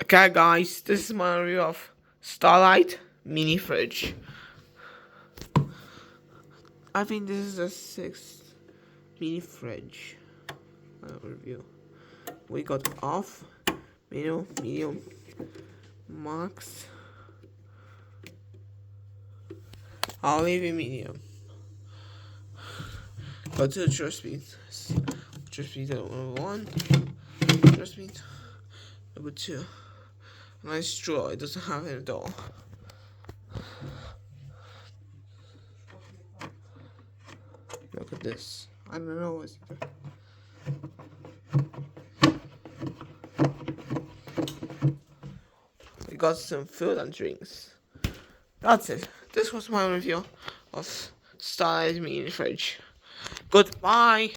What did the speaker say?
Okay, guys, this is my review of Starlight Mini Fridge. I think this is the 6th mini fridge review. We got off, medium, max. I'll leave it medium. Go to the trust speed. Trust speed number 1. Trust speed number 2. Nice straw. It doesn't have it at all. Look at this. I don't know what's it. We got some food and drinks. That's it. This was my review of Starlight Mini Fridge. Goodbye.